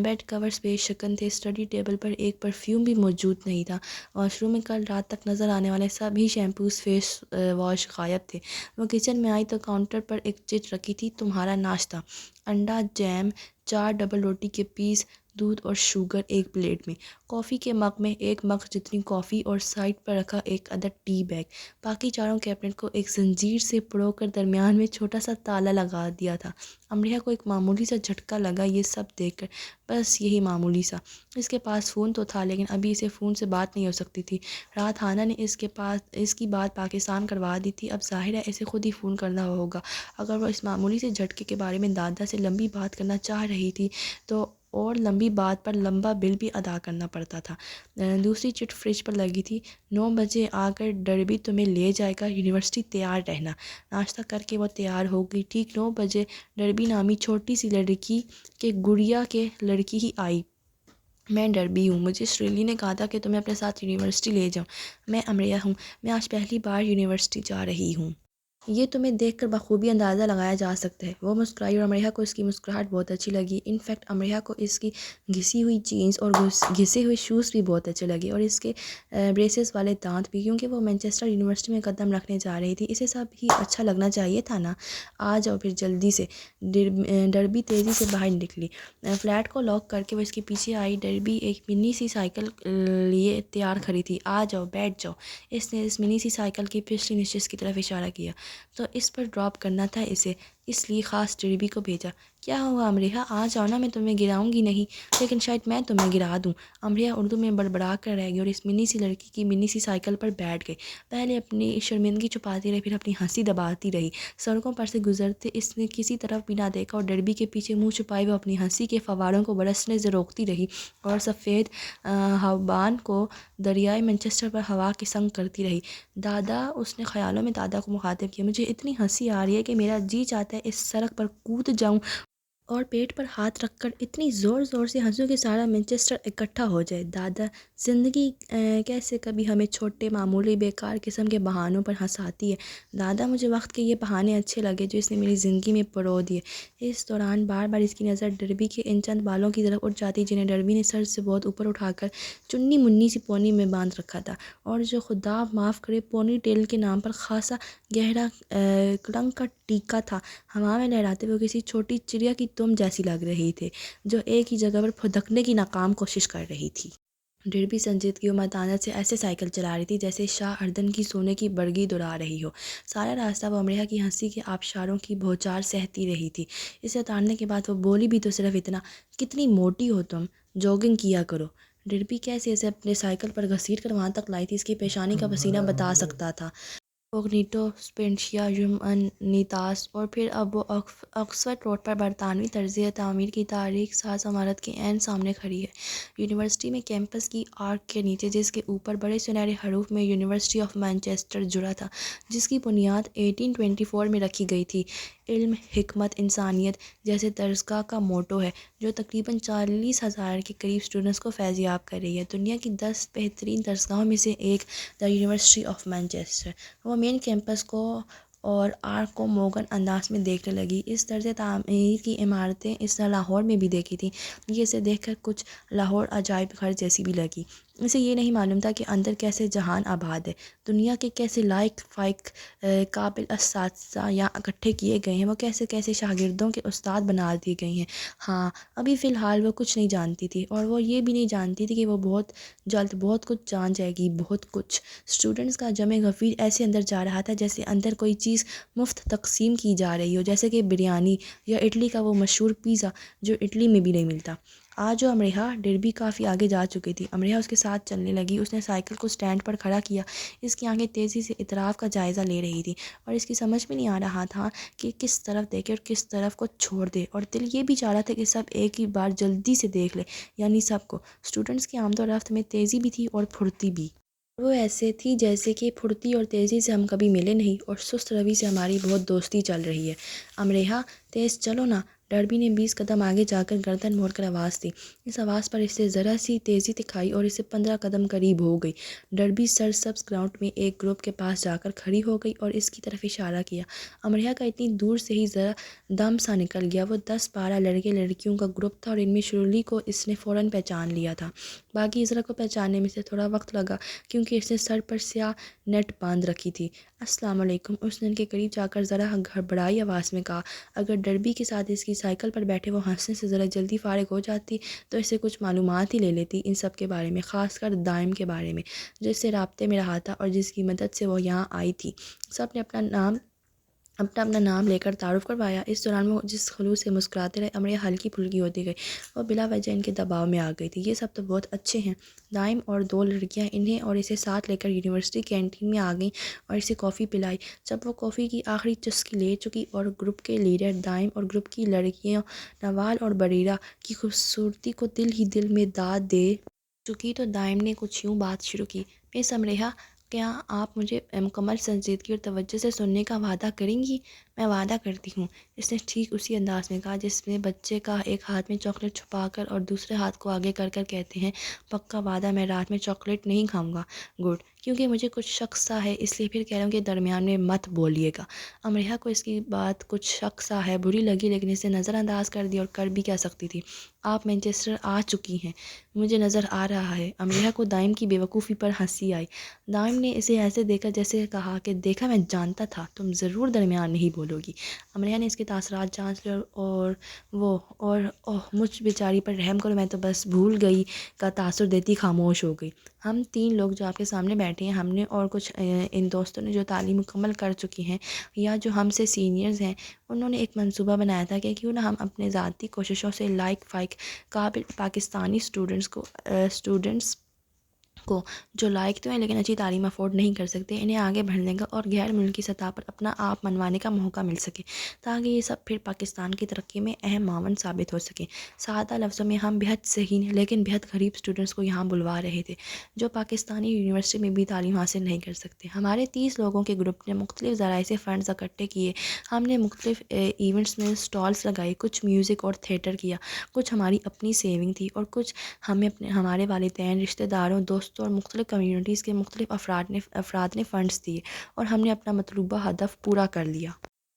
بیڈ کورز بے شکن تھے، اسٹڈی ٹیبل پر ایک پرفیوم بھی موجود نہیں تھا۔ واش روم میں کل رات تک نظر آنے والے سبھی شیمپوز فیس واش غائب تھے۔ وہ کچن میں آئی تو کاؤنٹر پر ایک چٹ رکھی تھی، تمہارا ناشتہ، انڈا، جیم، 4 ڈبل روٹی کے پیس، دودھ اور شوگر ایک پلیٹ میں، کافی کے مگ میں ایک مگ جتنی کافی، اور سائڈ پر رکھا ایک عدد ٹی بیگ۔ باقی چاروں کیبنٹ کو ایک زنجیر سے پرو کر درمیان میں چھوٹا سا تالا لگا دیا تھا۔ امریحہ کو ایک معمولی سا جھٹکا لگا یہ سب دیکھ کر، بس یہی معمولی سا۔ اس کے پاس فون تو تھا، لیکن ابھی اسے فون سے بات نہیں ہو سکتی تھی۔ رات ہانا نے اس کی بات پاکستان کروا دی تھی، اب ظاہر ہے اسے خود ہی فون کرنا ہوگا۔ اگر وہ اس معمولی سے جھٹکے کے بارے میں دادا سے لمبی بات کرنا چاہ رہی تھی تو اور لمبی بات پر لمبا بل بھی ادا کرنا پڑتا تھا۔ دوسری چٹ فریج پر لگی تھی۔ 9 بجے آ کر ڈربی تمہیں لے جائے گا، یونیورسٹی تیار رہنا۔ ناشتہ کر کے وہ تیار ہو گئی۔ ٹھیک 9 بجے ڈربی نامی چھوٹی سی لڑکی کے گڑیا کے لڑکی ہی آئی۔ میں ڈربی ہوں، مجھے شرلی نے کہا تھا کہ تمہیں اپنے ساتھ یونیورسٹی لے جاؤں۔ میں امریحہ ہوں، میں آج پہلی بار یونیورسٹی جا رہی ہوں۔ یہ تمہیں دیکھ کر بخوبی اندازہ لگایا جا سکتا ہے۔ وہ مسکرائی، اور امریحہ کو اس کی مسکراہٹ بہت اچھی لگی۔ ان فیکٹ امریحہ کو اس کی گھسی ہوئی جینز اور گھسے ہوئے شوز بھی بہت اچھے لگے، اور اس کے بریسز والے دانت بھی، کیونکہ وہ مانچسٹر یونیورسٹی میں قدم رکھنے جا رہی تھی۔ اسے سب ہی اچھا لگنا چاہیے تھا نا۔ آ جاؤ پھر جلدی سے۔ ڈربی تیزی سے باہر نکلی۔ فلیٹ کو لاک کر کے وہ اس کے پیچھے آئی۔ ڈربی ایک منی سی سائیکل لیے تیار کھڑی تھی۔ آ جاؤ، بیٹھ جاؤ۔ اس نے اس منی سی سائیکل کی پچھلی نشست کی طرف اشارہ کیا۔ تو اس پر ڈراپ کرنا تھا اسے۔ اس لیے خاص ڈربی کو بھیجا۔ کیا ہوا امریحہ، آ جاؤ نا، میں تمہیں گراؤں گی نہیں، لیکن شاید میں تمہیں گرا دوں۔ امریحہ اردو میں بڑبڑا کر رہ گئی اور اس منی سی لڑکی کی منی سی سائیکل پر بیٹھ گئی۔ پہلے اپنی شرمندگی چھپاتی رہی، پھر اپنی ہنسی دباتی رہی۔ سڑکوں پر سے گزرتے اس نے کسی طرف بھی نہ دیکھا اور ڈربی کے پیچھے منہ چھپائے وہ اپنی ہنسی کے فواروں کو برسنے سے روکتی رہی اور سفید ہوبان کو دریائے مانچسٹر پر ہوا کے سنگ کرتی رہی۔ دادا، اس نے خیالوں میں دادا کو مخاطب کیا، مجھے اتنی ہنسی آ رہی ہے کہ میرا جی چاہتا ہے اس سڑک پر کود جاؤں اور پیٹ پر ہاتھ رکھ کر اتنی زور زور سے ہنسوں کہ سارا مانچسٹر اکٹھا ہو جائے۔ دادا، زندگی کیسے کبھی ہمیں چھوٹے معمولی بیکار قسم کے بہانوں پر ہنساتی ہے۔ دادا، مجھے وقت کے یہ بہانے اچھے لگے جو اس نے میری زندگی میں پرو دیے۔ اس دوران بار بار اس کی نظر ڈربی کے ان چند بالوں کی طرف اٹھ جاتی جنہیں ڈربی نے سر سے بہت اوپر اٹھا کر چنی منی سی پونی میں باندھ رکھا تھا، اور جو خدا معاف کرے پونی ٹیل کے نام پر خاصا گہرا کڑنگ کا ٹیکا تھا، ہوا میں لہراتے ہوئے کسی چھوٹی چڑیا کی دم جیسی لگ رہی تھے جو ایک ہی جگہ پر پھدکنے کی ناکام کوشش کر رہی تھی۔ ڈربی سنجیدگی و متانت سے ایسے سائیکل چلا رہی تھی جیسے شاہ اردن کی سونے کی برگی دہرا رہی ہو۔ سارا راستہ وہ امریحہ کی ہنسی کے آبشاروں کی بھوچار سہتی رہی تھی۔ اسے اتارنے کے بعد وہ بولی بھی تو صرف اتنا، کتنی موٹی ہو تم، جوگنگ کیا کرو۔ ڈربی کیسے اسے اپنے سائیکل پر گھسیٹ کر وہاں تک لائی تھی، اس کی پیشانی کا پسینہ بتا سکتا تھا۔ کوگنیٹو اسپینشیا یومنیتاس، اور پھر اب وہ آکسفورڈ روڈ پر برطانوی طرز تعمیر کی تاریک ساز عمارت کے عین سامنے کھڑی ہے، یونیورسٹی میں کیمپس کی آرک کے نیچے، جس کے اوپر بڑے سنہرے حروف میں یونیورسٹی آف مانچسٹر جڑا تھا، جس کی بنیاد 1824 میں رکھی گئی تھی۔ علم، حکمت، انسانیت جیسے درسگاہ کا موٹو ہے جو تقریباً 40,000 کے قریب اسٹوڈنٹس کو فیض یاب کر رہی ہے۔ دنیا کی 10 بہترین درسگاہوں میں سے ایک، دا یونیورسٹی آف مانچسٹر۔ وہ مین کیمپس کو اور آرک کو موگن انداز میں دیکھنے لگی۔ اس طرز تعمیر کی عمارتیں اس نے لاہور میں بھی دیکھی تھیں، یہ اسے دیکھ کر کچھ لاہور عجائب گھر جیسی بھی لگی۔ اسے یہ نہیں معلوم تھا کہ اندر کیسے جہان آباد ہے، دنیا کے کیسے لائق فائق قابل اساتذہ یہاں اکٹھے کیے گئے ہیں، وہ کیسے کیسے شاگردوں کے استاد بنا دیے گئے ہیں۔ ہاں، ابھی فی الحال وہ کچھ نہیں جانتی تھی، اور وہ یہ بھی نہیں جانتی تھی کہ وہ بہت جلد بہت کچھ جان جائے گی، بہت کچھ۔ اسٹوڈنٹس کا جمع غفیر ایسے اندر جا رہا تھا جیسے اندر کوئی چیز مفت تقسیم کی جا رہی ہو، جیسے کہ بریانی یا اٹلی کا وہ مشہور پیزا جو اٹلی میں بھی نہیں ملتا۔ آج جو امریحہ، ڈربی کافی آگے جا چکی تھی، امریحہ اس کے ساتھ چلنے لگی۔ اس نے سائیکل کو سٹینڈ پر کھڑا کیا، اس کی آنکھیں تیزی سے اطراف کا جائزہ لے رہی تھی، اور اس کی سمجھ میں نہیں آ رہا تھا کہ کس طرف دیکھے اور کس طرف کو چھوڑ دے، اور دل یہ بھی چاہ رہا تھا کہ سب ایک ہی بار جلدی سے دیکھ لے، یعنی سب کو۔ اسٹوڈنٹس کی آمد و رفت میں تیزی بھی تھی اور پھرتی بھی۔ وہ ایسے تھی جیسے کہ پھرتی اور تیزی سے ہم کبھی ملے نہیں، اور سست روی سے ہماری بہت دوستی چل رہی ہے۔ امریحہ، تیز چلو نا، ڈربی نے 20 قدم آگے جا کر گردن موڑ کر آواز دی۔ اس آواز پر اسے ذرا سی تیزی دکھائی اور اسے 15 قدم قریب ہو گئی۔ ڈربی سرسبز گراؤنڈ میں ایک گروپ کے پاس جا کر کھڑی ہو گئی اور اس کی طرف اشارہ کیا۔ امریحہ کا اتنی دور سے ہی ذرا دم سا نکل گیا۔ وہ 10-12 لڑکے لڑکیوں کا گروپ تھا، اور ان میں شرلی کو اس نے فوراً پہچان لیا تھا۔ باقی اذرا کو پہچاننے میں سے تھوڑا وقت لگا کیونکہ اس نے سر پر سیاہ نیٹ باندھ رکھی تھی۔ السلام علیکم، اس نے ان کے قریب جا کر ذرا گھبرائی آواز میں کہا۔ اگر ڈربی کے ساتھ اس کی سائیکل پر بیٹھے وہ ہنسنے سے ذرا جلدی فارغ ہو جاتی تو اس سے کچھ معلومات ہی لے لیتی ان سب کے بارے میں، خاص کر دائم کے بارے میں، جو اس سے رابطے میں رہا تھا اور جس کی مدد سے وہ یہاں آئی تھی۔ سب نے اپنا نام لے کر تعارف کروایا۔ اس دوران وہ جس خلوص سے مسکراتے رہے، امریحہ ہلکی پھلکی ہوتی گئی۔ وہ بلا وجہ ان کے دباؤ میں آ گئی تھی۔ یہ سب تو بہت اچھے ہیں۔ دائم اور 2 لڑکیاں انہیں اور اسے ساتھ لے کر یونیورسٹی کینٹین میں آ گئیں اور اسے کافی پلائی۔ جب وہ کافی کی آخری چسکی لے چکی اور گروپ کے لیڈر دائم اور گروپ کی لڑکیوں نوال اور بریرہ کی خوبصورتی کو دل ہی دل میں داد دے چکی تو دائم نے کچھ یوں بات شروع کی، مس امریحہ، کیا آپ مجھے مکمل سنجیدگی اور توجہ سے سننے کا وعدہ کریں گی؟ میں وعدہ کرتی ہوں، اس نے ٹھیک اسی انداز میں کہا جس میں بچے کا ایک ہاتھ میں چاکلیٹ چھپا کر اور دوسرے ہاتھ کو آگے کر کر کہتے ہیں، پکا وعدہ، میں رات میں چاکلیٹ نہیں کھاؤں گا۔ گڈ، کیونکہ مجھے کچھ شک سا ہے اس لیے پھر کہہ رہا ہوں کہ درمیان میں مت بولیے گا۔ امریحہ کو اس کی بات کچھ شک سا ہے بری لگی، لیکن اسے نظر انداز کر دی اور کر بھی کیا سکتی تھی۔ آپ مانچسٹر آ چکی ہیں، مجھے نظر آ رہا ہے۔ امریحہ کو دائم کی بے وقوفی پر ہنسی آئی۔ دائم نے اسے ایسے دیکھا جیسے کہا کہ دیکھا، میں جانتا تھا تم ضرور درمیان نہیں بولے قبول ہوگی۔ امریہ نے اس کے تاثرات جانچ لے اور وہ اور اوہ مجھ بیچاری پر رحم کرو، میں تو بس بھول گئی کا تاثر دیتی خاموش ہو گئی۔ ہم 3 لوگ جو آپ کے سامنے بیٹھے ہیں، ہم نے اور کچھ ان دوستوں نے جو تعلیم مکمل کر چکی ہیں یا جو ہم سے سینئرز ہیں، انہوں نے ایک منصوبہ بنایا تھا کہ کیوں نہ ہم اپنے ذاتی کوششوں سے لائق فائق قابل پاکستانی اسٹوڈنٹس کو جو لائق تو ہیں لیکن اچھی تعلیم افورڈ نہیں کر سکتے، انہیں آگے بڑھنے کا اور غیر ملکی سطح پر اپنا آپ منوانے کا موقع مل سکے، تاکہ یہ سب پھر پاکستان کی ترقی میں اہم معاون ثابت ہو سکے۔ سادہ لفظوں میں ہم بہت صحیح لیکن بہت غریب اسٹوڈنٹس کو یہاں بلوا رہے تھے جو پاکستانی یونیورسٹی میں بھی تعلیم حاصل نہیں کر سکتے۔ ہمارے 30 لوگوں کے گروپ نے مختلف ذرائع سے فنڈز اکٹھے کیے، ہم نے مختلف ایونٹس میں سٹالز لگائے، کچھ میوزک اور تھیٹر کیا، کچھ ہماری اپنی سیونگ تھی اور کچھ ہمارے والدین، رشتہ داروں، دوستوں اور مختلف کمیونٹیز کے مختلف افراد نے فنڈز دیے اور ہم نے اپنا مطلوبہ ہدف پورا کر لیا۔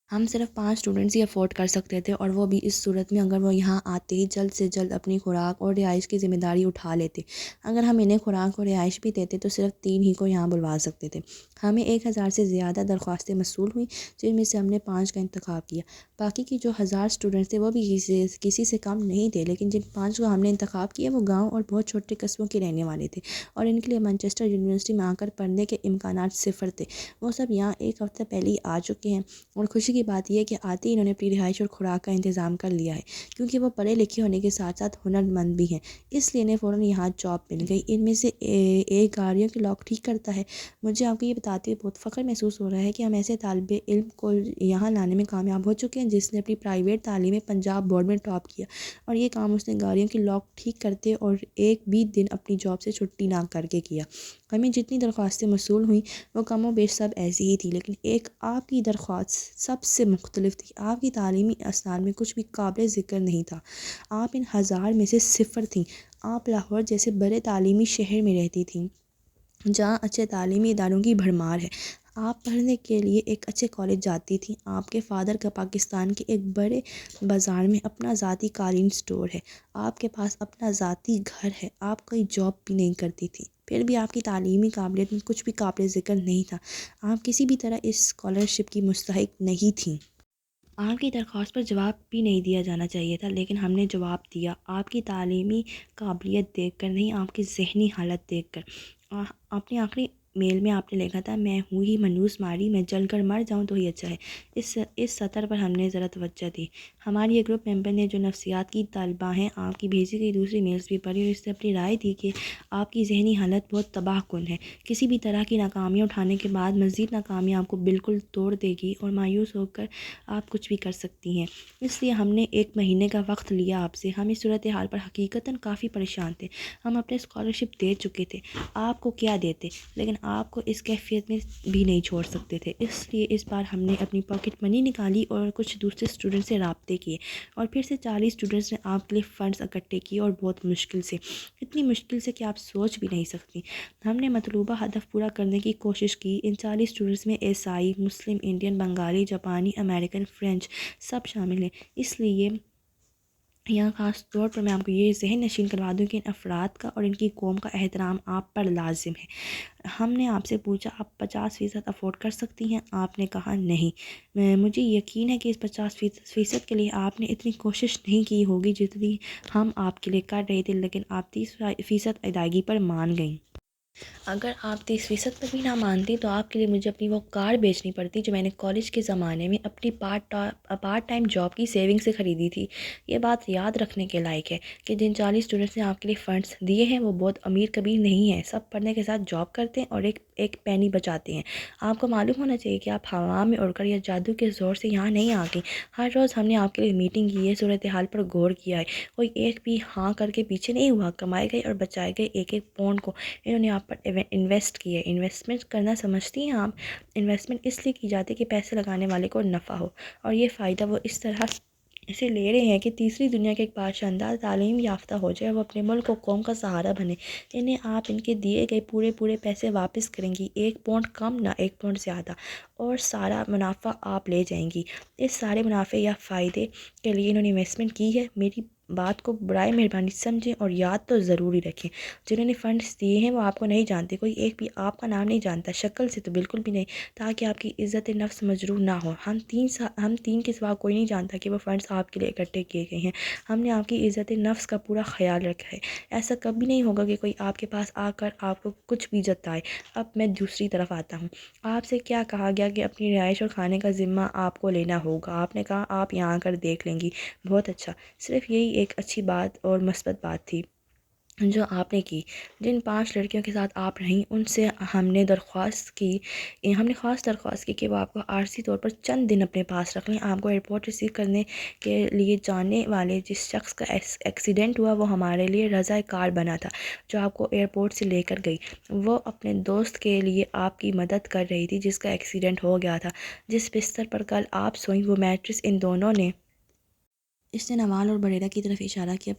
ہم صرف 5 اسٹوڈنٹس ہی افورڈ کر سکتے تھے اور وہ بھی اس صورت میں اگر وہ یہاں آتے ہی جلد سے جلد اپنی خوراک اور رہائش کی ذمہ داری اٹھا لیتے۔ اگر ہم انہیں خوراک اور رہائش بھی دیتے تو صرف 3 ہی کو یہاں بلوا سکتے تھے۔ ہمیں 1000 سے زیادہ درخواستیں موصول ہوئیں، جن میں سے ہم نے 5 کا انتخاب کیا۔ باقی کی جو 1000 اسٹوڈنٹس تھے وہ بھی کسی سے کم نہیں تھے، لیکن جن 5 کو ہم نے انتخاب کیا وہ گاؤں اور بہت چھوٹے قصبوں کے رہنے والے تھے اور ان کے لیے مانچسٹر یونیورسٹی میں آ کر پڑھنے کے امکانات صفر تھے۔ وہ سب یہاں ایک ہفتہ پہلے ہی آ چکے ہیں اور خوشی کی بات یہ ہے کہ آتے ہی انہوں نے اپنی رہائش اور خوراک کا انتظام کر لیا ہے، کیونکہ وہ پڑھے لکھے ہونے کے ساتھ ساتھ ہنر مند بھی ہیں، اس لیے انہیں فوراً یہاں جاب مل گئی۔ ان میں سے ایک گاڑیوں کے لاک ٹھیک کرتا ہے۔ مجھے آپ کو یہ بتاتے ہوئے بہت فخر محسوس ہو رہا ہے کہ ہم ایسے طالب علم کو یہاں لانے میں کامیاب ہو چکے ہیں جس نے اپنی پرائیویٹ تعلیم پنجاب بورڈ میں ٹاپ کیا، اور یہ کام اس نے گاڑیوں کی لاک ٹھیک کرتے اور ایک بھی دن اپنی جاب سے چھٹی نہ کر کے کیا۔ ہمیں جتنی درخواستیں موصول ہوئیں وہ کم و بیش سب ایسی ہی تھی، لیکن ایک آپ کی درخواست سب سے مختلف تھی۔ آپ کی تعلیمی اسناد میں کچھ بھی قابل ذکر نہیں تھا، آپ ان 1000 میں سے صفر تھیں۔ آپ لاہور جیسے بڑے تعلیمی شہر میں رہتی تھیں جہاں اچھے تعلیمی اداروں کی بھرمار ہے، آپ پڑھنے کے لیے ایک اچھے کالج جاتی تھیں، آپ کے فادر کا پاکستان کے ایک بڑے بازار میں اپنا ذاتی قالین سٹور ہے، آپ کے پاس اپنا ذاتی گھر ہے، آپ کوئی جاب بھی نہیں کرتی تھی، پھر بھی آپ کی تعلیمی قابلیت میں کچھ بھی قابل ذکر نہیں تھا، آپ کسی بھی طرح اس اسکالرشپ کی مستحق نہیں تھیں۔ آپ کی درخواست پر جواب بھی نہیں دیا جانا چاہیے تھا، لیکن ہم نے جواب دیا، آپ کی تعلیمی قابلیت دیکھ کر نہیں، آپ کی ذہنی حالت دیکھ کر۔ اپنے آخری میل میں آپ نے لکھا تھا، میں ہوں ہی منوس ماری، میں جل کر مر جاؤں تو ہی اچھا ہے۔ اس سطر پر ہم نے ذرا توجہ دی۔ ہماری ایک گروپ ممبر نے جو نفسیات کی طالبہ ہیں آپ کی بھیجی گئی دوسری میلز بھی پڑھی اور اس سے اپنی رائے دی کہ آپ کی ذہنی حالت بہت تباہ کن ہے، کسی بھی طرح کی ناکامیاں اٹھانے کے بعد مزید ناکامیاں آپ کو بالکل توڑ دے گی اور مایوس ہو کر آپ کچھ بھی کر سکتی ہیں۔ اس لیے ہم نے 1 مہینے کا وقت لیا آپ سے۔ ہم اس صورتحال پر حقیقتاً کافی پریشان تھے، ہم اپنے اسکالرشپ دے چکے تھے، آپ کو کیا دیتے، لیکن آپ کو اس کیفیت میں بھی نہیں چھوڑ سکتے تھے، اس لیے اس بار ہم نے اپنی پاکٹ منی نکالی اور کچھ دوسرے اسٹوڈنٹ سے رابطے کیے اور پھر سے 40 اسٹوڈنٹس نے آپ کے لیے فنڈز اکٹھے کیے، اور بہت مشکل سے، اتنی مشکل سے کہ آپ سوچ بھی نہیں سکتی۔ ہم نے مطلوبہ ہدف پورا کرنے کی کوشش کی۔ ان 40 اسٹوڈنٹس میں عیسائی، مسلم، انڈین، بنگالی، جاپانی، امریکن، فرینچ سب شامل ہیں، اس لیے یہاں خاص طور پر میں آپ کو یہ ذہن نشین کروا دوں کہ ان افراد کا اور ان کی قوم کا احترام آپ پر لازم ہے۔ ہم نے آپ سے پوچھا، آپ 50% افورڈ کر سکتی ہیں؟ آپ نے کہا نہیں۔ مجھے یقین ہے کہ اس 50% کے لیے آپ نے اتنی کوشش نہیں کی ہوگی جتنی ہم آپ کے لیے کر رہے تھے، لیکن آپ 30% ادائیگی پر مان گئیں۔ اگر آپ 30% پر بھی نہ مانتی تو آپ کے لیے مجھے اپنی وہ کار بیچنی پڑتی جو میں نے کالج کے زمانے میں اپنی پارٹ ٹائم جاب کی سیونگ سے خریدی تھی۔ یہ بات یاد رکھنے کے لائق ہے کہ جن 40 اسٹوڈنٹس نے آپ کے لیے فنڈز دیے ہیں وہ بہت امیر کبیر نہیں ہیں، سب پڑھنے کے ساتھ جاب کرتے ہیں اور ایک پینی بچاتے ہیں۔ آپ کو معلوم ہونا چاہیے کہ آپ ہوا میں اڑ کر یا جادو کے زور سے یہاں نہیں آ گئی۔ ہر روز ہم نے آپ کے لیے میٹنگ کی ہے، صورتحال پر غور کیا ہے، کوئی ایک بھی ہاں کر کے پیچھے نہیں ہوا۔ کمائے گئے اور بچائے گئے ایک ایک پاؤنڈ کو انہوں نے آپ پر انویسٹ کیا ہے۔ انویسٹمنٹ کرنا سمجھتی ہیں آپ؟ انویسٹمنٹ اس لیے کی جاتی ہے کہ پیسے لگانے والے کو نفع ہو، اور یہ فائدہ وہ اس طرح سے لے رہے ہیں کہ تیسری دنیا کے ایک بادشاہ انداز تعلیم یافتہ ہو جائے، وہ اپنے ملک و قوم کا سہارا بنے۔ انہیں آپ ان کے دیے گئے پورے پیسے واپس کریں گی، 1 پاؤنڈ کم نہ 1 پاؤنڈ زیادہ، اور سارا منافع آپ لے جائیں گی۔ اس سارے منافع یا فائدے کے لیے انہوں نے انویسٹمنٹ کی ہے۔ میری بات کو برائے مہربانی سمجھیں اور یاد تو ضروری رکھیں، جنہوں نے فنڈس دیے ہیں وہ آپ کو نہیں جانتے، کوئی ایک بھی آپ کا نام نہیں جانتا، شکل سے تو بالکل بھی نہیں، تاکہ آپ کی عزت نفس مجروح نہ ہو۔ ہم تین کے سوا کوئی نہیں جانتا کہ وہ فنڈس آپ کے لیے اکٹھے کیے گئے ہیں۔ ہم نے آپ کی عزت نفس کا پورا خیال رکھا ہے۔ ایسا کبھی نہیں ہوگا کہ کوئی آپ کے پاس آ کر آپ کو کچھ بھی جتائے۔ اب میں دوسری طرف آتا ہوں۔ آپ سے کیا کہا گیا کہ اپنی رہائش اور کھانے کا ذمہ آپ کو لینا ہوگا۔ آپ نے کہا آپ یہاں آ کر دیکھ لیں گی۔ بہت اچھا، صرف یہی ایک اچھی بات اور مثبت بات تھی جو آپ نے کی۔ جن 5 لڑکیوں کے ساتھ آپ رہیں ان سے ہم نے خاص درخواست کی کہ وہ آپ کو عارضی طور پر چند دن اپنے پاس رکھ لیں۔ آپ کو ایئرپورٹ ریسیو کرنے کے لیے جانے والے جس شخص کا ایکسیڈنٹ ہوا وہ ہمارے لیے رضا کار بنا تھا، جو آپ کو ایئرپورٹ سے لے کر گئی۔ وہ اپنے دوست کے لیے آپ کی مدد کر رہی تھی جس کا ایکسیڈنٹ ہو گیا تھا۔ جس بستر پر کل آپ سوئیں وہ میٹرس ان دونوں نے، اس نے نوال اور بریرہ کی طرف اشارہ کیا،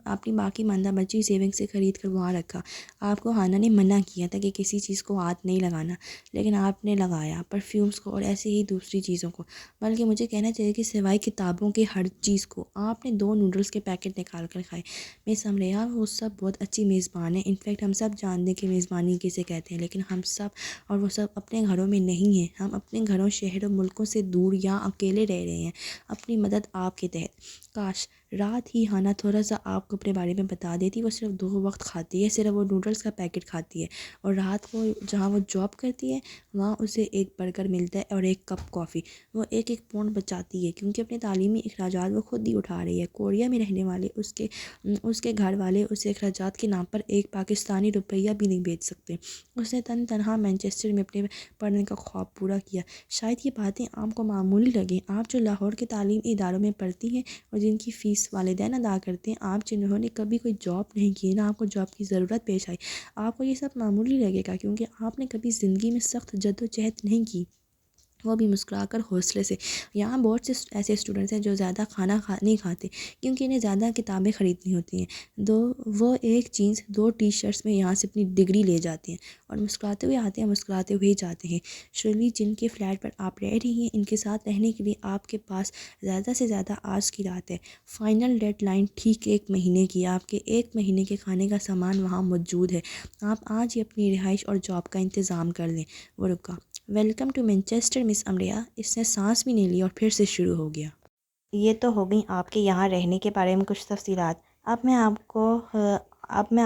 اپنی باقی ماندہ بچی سیونگ سے خرید کر وہاں رکھا۔ آپ کو ہانا نے منع کیا تھا کہ کسی چیز کو ہاتھ نہیں لگانا، لیکن آپ نے لگایا، پرفیومز کو اور ایسے ہی دوسری چیزوں کو، بلکہ مجھے کہنا چاہیے کہ سوائے کتابوں کے ہر چیز کو۔ آپ نے 2 نوڈلز کے پیکٹ نکال کر کھائے۔ مس امریہ وہ سب بہت اچھی میزبان ہیں، انفیکٹ ہم سب جانتے ہیں کہ میزبانی کسے کہتے ہیں، لیکن ہم سب اور وہ سب اپنے گھروں میں نہیں ہیں۔ ہم اپنے گھروں، شہروں، ملکوں سے دور یا اکیلے رہ رہے ہیں، اپنی مدد آپ کے تحت۔ کاش رات ہی ہانا تھوڑا سا آپ کو اپنے بارے میں بتا دیتی۔ وہ صرف 2 وقت کھاتی ہے، صرف وہ نوڈلز کا پیکٹ کھاتی ہے، اور رات کو جہاں وہ جاب کرتی ہے وہاں اسے ایک برگر ملتا ہے اور ایک کپ کافی۔ وہ ایک پاؤنڈ بچاتی ہے کیونکہ اپنے تعلیمی اخراجات وہ خود ہی اٹھا رہی ہے۔ کوریا میں رہنے والے اس کے گھر والے اسے اخراجات کے نام پر ایک پاکستانی روپیہ بھی نہیں بھیج سکتے۔ اس نے تنہا مانچسٹر میں اپنے پڑھنے کا خواب پورا کیا۔ شاید یہ باتیں آپ کو معمولی لگیں، آپ جو لاہور کے تعلیمی اداروں میں پڑھتی ہیں اور جن کی فیس والدین ادا کرتے ہیں، آپ جنہوں نے کبھی کوئی جاب نہیں کی، نہ آپ کو جاب کی ضرورت پیش آئی، آپ کو یہ سب معمولی لگے گا کیونکہ آپ نے کبھی زندگی میں سخت جدوجہد نہیں کی۔ وہ بھی مسکرا کر حوصلے سے۔ یہاں بہت سے ایسے اسٹوڈنٹس ہیں جو زیادہ کھانا نہیں کھاتے کیونکہ انہیں زیادہ کتابیں خریدنی ہوتی ہیں، وہ ایک جینس 2 ٹی شرٹس میں یہاں سے اپنی ڈگری لے جاتے ہیں اور مسکراتے ہوئے آتے ہیں، مسکراتے ہوئے جاتے ہیں۔ شرلی جن کے فلیٹ پر آپ رہ رہی ہیں، ان کے ساتھ رہنے کے لیے آپ کے پاس زیادہ سے زیادہ آج کی رات ہے۔ فائنل ڈیڈ لائن ٹھیک 1 مہینے کی۔ آپ کے 1 مہینے کے کھانے کا سامان وہاں موجود ہے۔ آپ آج ہی اپنی رہائش اور جاب کا انتظام کر لیں۔ وہ رکا۔ ویلکم ٹو مانچسٹر مس امریہ۔ اس نے سانس بھی نہیں لی اور پھر سے شروع ہو گیا۔ یہ تو ہو گئی آپ کے یہاں رہنے کے بارے میں کچھ تفصیلات۔ اب میں آپ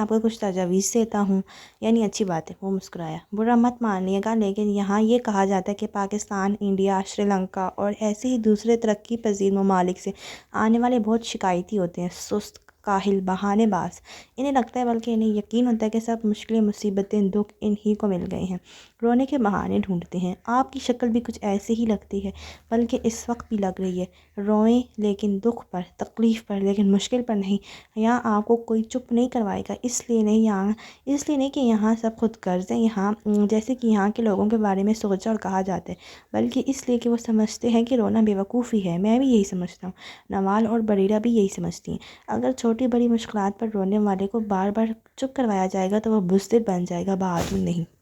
کو کچھ تجاویز دیتا ہوں، یعنی اچھی بات ہے۔ وہ مسکرایا۔ برا مت مانیے گا لیکن یہاں یہ کہا جاتا ہے کہ پاکستان، انڈیا، سری لنکا اور ایسے ہی دوسرے ترقی پذیر ممالک سے آنے والے بہت شکایتی ہوتے ہیں، سست، کاہل، بہانے باز۔ انہیں لگتا ہے، بلکہ انہیں یقین ہوتا ہے کہ سب مشکلیں، مصیبتیں، دکھ انہی کو مل گئے ہیں۔ رونے کے بہانے ڈھونڈتے ہیں۔ آپ کی شکل بھی کچھ ایسے ہی لگتی ہے، بلکہ اس وقت بھی لگ رہی ہے۔ روئیں لیکن دکھ پر، تکلیف پر، لیکن مشکل پر نہیں۔ یہاں آپ کو کوئی چپ نہیں کروائے گا، اس لیے نہیں کہ یہاں سب خود غرض ہیں، یہاں جیسے کہ یہاں کے لوگوں کے بارے میں سوچا اور کہا جاتا ہے، بلکہ اس لیے کہ وہ سمجھتے ہیں کہ رونا بے وقوفی ہے۔ میں بھی یہی سمجھتا ہوں، نوال اور بریرہ بھی یہی سمجھتی ہیں۔ اگر چھوٹی بڑی مشکلات پر رونے والے کو بار بار چپ کروایا جائے گا تو وہ بزدل بن جائے گا، بہادر نہیں۔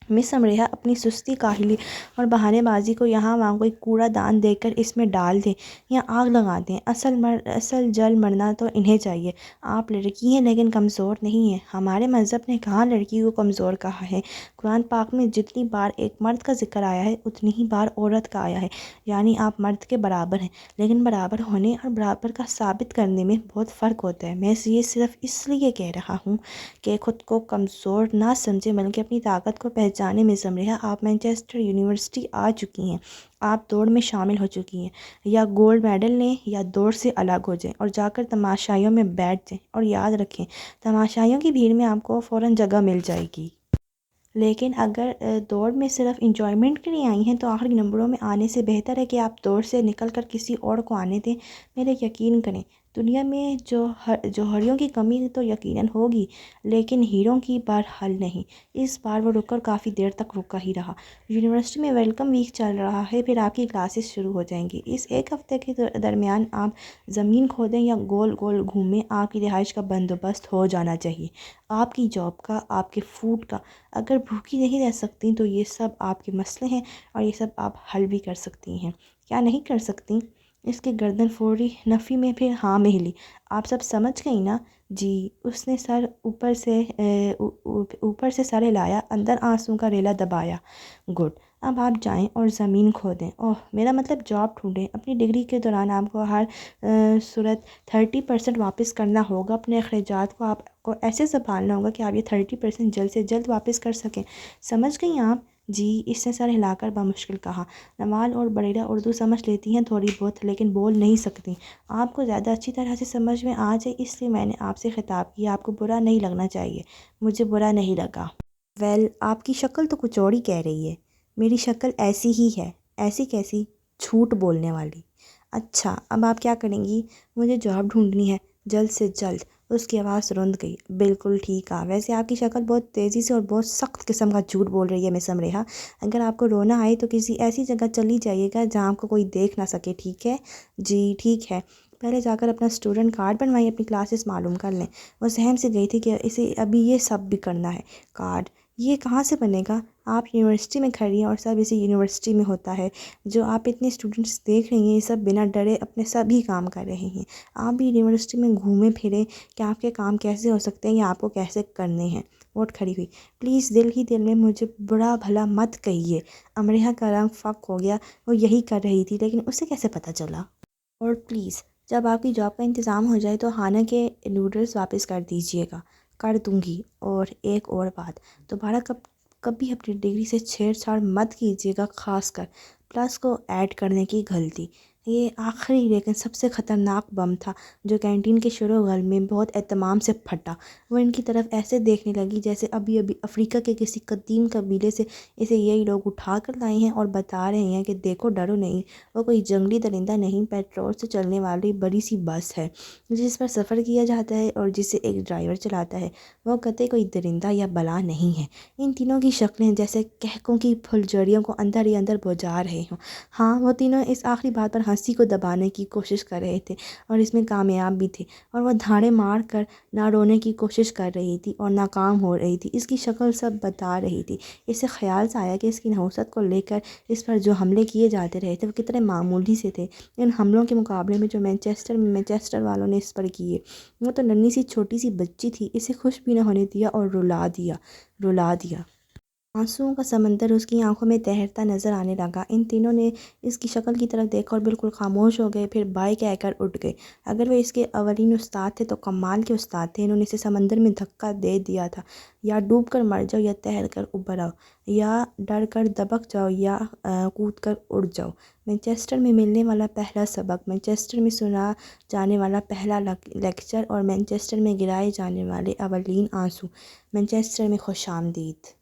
مس امریہ اپنی سستی، کاہلی اور بہانے بازی کو یہاں وہاں کوئی کوڑا دان دے کر اس میں ڈال دیں یا آگ لگا دیں۔ اصل جل مرنا تو انہیں چاہیے۔ آپ لڑکی ہیں لیکن کمزور نہیں ہیں۔ ہمارے مذہب نے کہاں لڑکی کو کمزور کہا ہے؟ قرآن پاک میں جتنی بار ایک مرد کا ذکر آیا ہے اتنی ہی بار عورت کا آیا ہے، یعنی آپ مرد کے برابر ہیں، لیکن برابر ہونے اور برابر کا ثابت کرنے میں بہت فرق ہوتا ہے۔ میں یہ صرف اس لیے کہہ رہا ہوں کہ خود کو کمزور نہ سمجھیں بلکہ اپنی طاقت کو پہچانیں۔ مس امریہ، آپ مانچسٹر یونیورسٹی آ چکی ہیں، آپ دوڑ میں شامل ہو چکی ہیں، یا گولڈ میڈل لیں یا دوڑ سے الگ ہو جائیں اور جا کر تماشائیوں میں بیٹھ جائیں، اور یاد رکھیں تماشائیوں کی بھیڑ میں آپ کو فوراً جگہ مل جائے گی۔ لیکن اگر دوڑ میں صرف انجوائمنٹ کے لیے آئی ہیں تو آخری نمبروں میں آنے سے بہتر ہے کہ آپ دوڑ سے نکل کر کسی اور کو آنے دیں۔ میرے یقین کریں، دنیا میں جوہریوں کی کمی تو یقیناً ہوگی لیکن ہیروں کی بہرحال نہیں۔ اس بار وہ رک کر کافی دیر تک رکا ہی رہا۔ یونیورسٹی میں ویلکم ویک چل رہا ہے، پھر آپ کی کلاسز شروع ہو جائیں گی۔ اس 1 ہفتے کے درمیان آپ زمین کھودیں یا گول گول گھومیں، آپ کی رہائش کا بندوبست ہو جانا چاہیے، آپ کی جاب کا، آپ کے فوڈ کا۔ اگر بھوکی نہیں رہ سکتی تو یہ سب آپ کے مسئلے ہیں اور یہ سب آپ حل بھی کر سکتی ہیں۔ کیا نہیں کر سکتی؟ اس کی گردن فوری نفی میں پھر ہاں میں ہلی۔ آپ سب سمجھ گئی نا؟ جی۔ اس نے سر اوپر سے سر ہلایا، اندر آنسوں کا ریلا دبایا۔ گڈ، اب آپ جائیں اور زمین کھودیں۔ اوہ، میرا مطلب جاب ڈھونڈیں۔ اپنی ڈگری کے دوران آپ کو ہر صورت 30% واپس کرنا ہوگا۔ اپنے اخراجات کو آپ کو ایسے سنبھالنا ہوگا کہ آپ یہ 30% جلد سے جلد واپس کر سکیں۔ سمجھ گئیں آپ؟ جی۔ اس نے سر ہلا کر بمشکل کہا۔ نوال اور بریرہ اردو سمجھ لیتی ہیں تھوڑی بہت، لیکن بول نہیں سکتی۔ آپ کو زیادہ اچھی طرح سے سمجھ میں آ جائے اس لیے میں نے آپ سے خطاب کیا۔ آپ کو برا نہیں لگنا چاہیے۔ مجھے برا نہیں لگا۔ ویل، آپ کی شکل تو کچھ اور ہی کہہ رہی ہے۔ میری شکل ایسی ہی ہے۔ ایسی کیسی؟ جھوٹ بولنے والی۔ اچھا، اب آپ کیا کریں گی؟ مجھے جاب ڈھونڈنی ہے، جلد سے جلد۔ اس کی آواز رند گئی۔ بالکل ٹھیک کہا۔ ویسے آپ کی شکل بہت تیزی سے اور بہت سخت قسم کا جھوٹ بول رہی ہے مس امریہا۔ اگر آپ کو رونا آئے تو کسی ایسی جگہ چلی جائیے گا جہاں آپ کو کوئی دیکھ نہ سکے، ٹھیک ہے؟ جی ٹھیک ہے۔ پہلے جا کر اپنا اسٹوڈنٹ کارڈ بنوائیے، اپنی کلاسز معلوم کر لیں۔ وہ سہم سے گئی تھی کہ اسے ابھی یہ سب بھی کرنا ہے۔ کارڈ یہ کہاں سے بنے گا؟ آپ یونیورسٹی میں کھڑی ہیں اور سب اسی یونیورسٹی میں ہوتا ہے۔ جو آپ اتنے اسٹوڈنٹس دیکھ رہی ہیں، یہ سب بنا ڈرے اپنے سبھی کام کر رہے ہیں۔ آپ بھی یونیورسٹی میں گھومیں پھریں کہ آپ کے کام کیسے ہو سکتے ہیں یا آپ کو کیسے کرنے ہیں۔ ووٹ کھڑی ہوئی۔ پلیز دل ہی دل میں مجھے برا بھلا مت کہیے۔ امریہا کا رنگ فک ہو گیا۔ وہ یہی کر رہی تھی، لیکن اسے کیسے پتہ چلا؟ اور پلیز جب آپ کی جاب کا انتظام ہو جائے تو ہانہ کے نوڈلز واپس کر دیجیے گا۔ کر دوں گی۔ اور ایک اور بات، دوبارہ کبھی اپنی ڈگری سے چھیڑ چھاڑ مت کیجیے گا، خاص کر پلس کو ایڈ کرنے کی غلطی۔ یہ آخری لیکن سب سے خطرناک بم تھا جو کینٹین کے شور و غل میں بہت اہتمام سے پھٹا۔ وہ ان کی طرف ایسے دیکھنے لگی جیسے ابھی ابھی افریقہ کے کسی قدیم قبیلے سے اسے یہی لوگ اٹھا کر لائے ہیں اور بتا رہے ہیں کہ دیکھو، ڈرو نہیں، وہ کوئی جنگلی درندہ نہیں، پیٹرول سے چلنے والی بڑی سی بس ہے جس پر سفر کیا جاتا ہے اور جسے ایک ڈرائیور چلاتا ہے۔ وہ قطعی کوئی درندہ یا بلا نہیں ہے۔ ان تینوں کی شکلیں جیسے کہکوں کی پھلجھڑیوں کو اندر ہی اندر بجھا رہے ہوں۔ ہاں، وہ تینوں اس آخری بات پر ہنسی کو دبانے کی کوشش کر رہے تھے اور اس میں کامیاب بھی تھے، اور وہ دھاڑے مار کر نہ رونے کی کوشش کر رہی تھی اور ناکام ہو رہی تھی۔ اس کی شکل سب بتا رہی تھی۔ اسے خیال سے آیا کہ اس کی نحوست کو لے کر اس پر جو حملے کیے جاتے رہے تھے وہ کتنے معمولی سے تھے ان حملوں کے مقابلے میں جو مینچسٹر والوں نے اس پر کیے۔ وہ تو ننھی سی چھوٹی سی بچی تھی۔ اسے خوش بھی نہ ہونے دیا اور رلا دیا۔ آنسوؤں کا سمندر اس کی آنکھوں میں تیرتا نظر آنے لگا۔ ان تینوں نے اس کی شکل کی طرف دیکھا اور بالکل خاموش ہو گئے، پھر بائے کہہ کر اٹھ گئے۔ اگر وہ اس کے اولین استاد تھے تو کمال کے استاد تھے۔ انہوں نے اسے سمندر میں دھکا دے دیا تھا۔ یا ڈوب کر مر جاؤ یا تیر کر ابھر آؤ، یا ڈر کر دبک جاؤ یا کود کر اڑ جاؤ۔ مینچسٹر میں ملنے والا پہلا سبق، مینچسٹر میں سنا جانے والا پہلا لیکچر اور مینچسٹر میں گرائے جانے والے اولین آنسو۔ مینچسٹر میں خوش آمدید۔